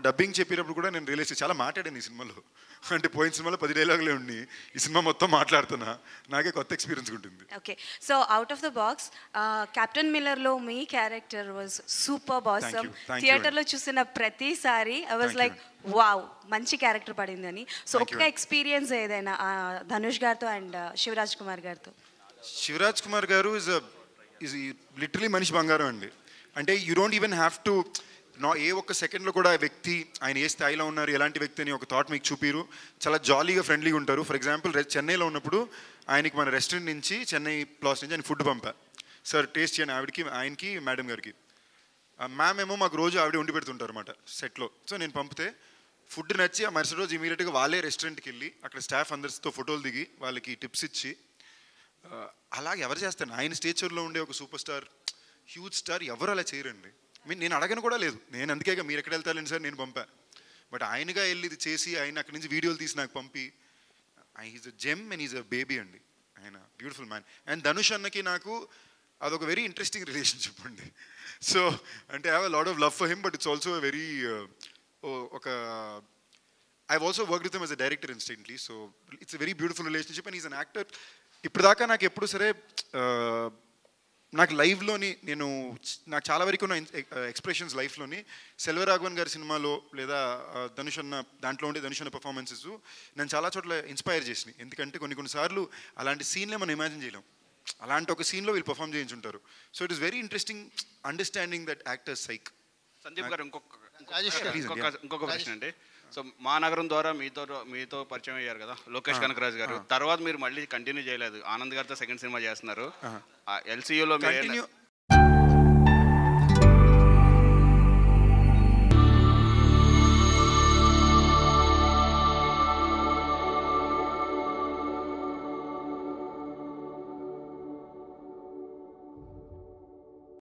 Dubbing చెప్పేటప్పుడు కూడా నేను రియలైజ్ చాలా మాట్లాడాను ఈ సినిమాలో. అంటే పోయిన సినిమాలో 10 డైలాగులే ఉండి ఈ సినిమా మొత్తం మాట్లాడుతున్నా. నాకే కొత్త ఎక్స్పీరియన్స్ ఉంటుంది. Okay, so out of the box captain మిల్లర్లో మీ క్యారెక్టర్ వాజ్ సూపర్ ఆసమ్. థియేటర్లో చూసిన ప్రతిసారి ఐ వాజ్ లైక్ వావ్, మంచి క్యారెక్టర్ పడిందని. సో ఒక్క ఎక్స్పీరియన్స్ ఏదైనా ధనుష్ గారితో అండ్ శివరాజ్ కుమార్ గారితో. శివరాజ్ కుమార్ గారు ఈజ్ లిటరలీ మనిషి బంగారం అండి. అంటే you don't even have to ఏ ఒక్క సెకండ్లో కూడా వ్యక్తి ఆయన ఏ స్థాయిలో ఉన్నారు, ఎలాంటి వ్యక్తి అని ఒక థాట్ మీకు చూపిరు. చాలా జాలీగా ఫ్రెండ్లీగా ఉంటారు. ఫర్ ఎగ్జాంపుల్ చెన్నైలో ఉన్నప్పుడు ఆయనకి మన రెస్టారెంట్ నుంచి చెన్నై ప్లాస్ నుంచి ఆయన ఫుడ్ పంపా, సార్ టేస్ట్ చేయని ఆవిడకి, ఆయనకి, మేడం గారికి. మ్యామ్ ఏమో మాకు రోజు ఆవిడ వండి పెడుతుంటారు అనమాట సెట్లో. సో నేను పంపితే ఫుడ్ నచ్చి ఆ మరుసటి రోజు ఇమీడియట్గా వాళ్ళే రెస్టారెంట్కి వెళ్ళి అక్కడ స్టాఫ్ అందరితో ఫోటోలు దిగి వాళ్ళకి టిప్స్ ఇచ్చి అలాగే ఎవరు చేస్తారు? ఆయన స్టేచర్లో ఉండే ఒక సూపర్ స్టార్, హ్యూజ్ స్టార్ ఎవరు అలా చేయరండి. నేను అడగను కూడా లేదు. నేను అందుకేగా మీరు ఎక్కడ వెళ్తారండి సార్ నేను పంపా. బట్ ఆయనగా వెళ్ళి ఇది చేసి ఆయన అక్కడి నుంచి వీడియోలు తీసి నాకు పంపి, is a gem and is a baby అండి. ఆయన బ్యూటిఫుల్ మ్యాన్. అండ్ ధనుష్ అన్నకి నాకు అదొక వెరీ ఇంట్రెస్టింగ్ రిలేషన్షిప్ అండి. సో అంటే I have a lot of love for him, but it's also very ఒక I also work with him as a director instantly. So it's a very beautiful relationship and is an actor. ఇప్పుడు దాకా నాకు ఎప్పుడు సరే నాకు లైవ్లోని నాకు చాలా వరకు ఉన్న ఎక్స్ప్రెషన్స్ లైఫ్లోని సెల్వరాఘవన్ గారి సినిమాలో లేదా ధనుష్ అన్న దాంట్లో ఉండే ధనుష్ అన్న పర్ఫార్మెన్సెస్ నేను చాలా చోట్ల ఇన్స్పైర్ చేసినాయి. ఎందుకంటే కొన్నిసార్లు అలాంటి సీన్లే మనం ఇమాజిన్ చేయలేం. అలాంటి ఒక సీన్లో వీళ్ళు పర్ఫామ్ చేయించుంటారు. So it is very interesting understanding that actors psyche. Sandeep గారు ఇంకొక ప్రశ్న అండి. సో మా నగరం ద్వారా మీతో పరిచయం అయ్యారు కదా లోకేష్ కనకరాజ్ గారు. తర్వాత మీరు మళ్ళీ కంటిన్యూ చేయలేదు, ఆనంద్ గారితో సెకండ్ సినిమా చేస్తున్నారు. ఎల్సీయూలో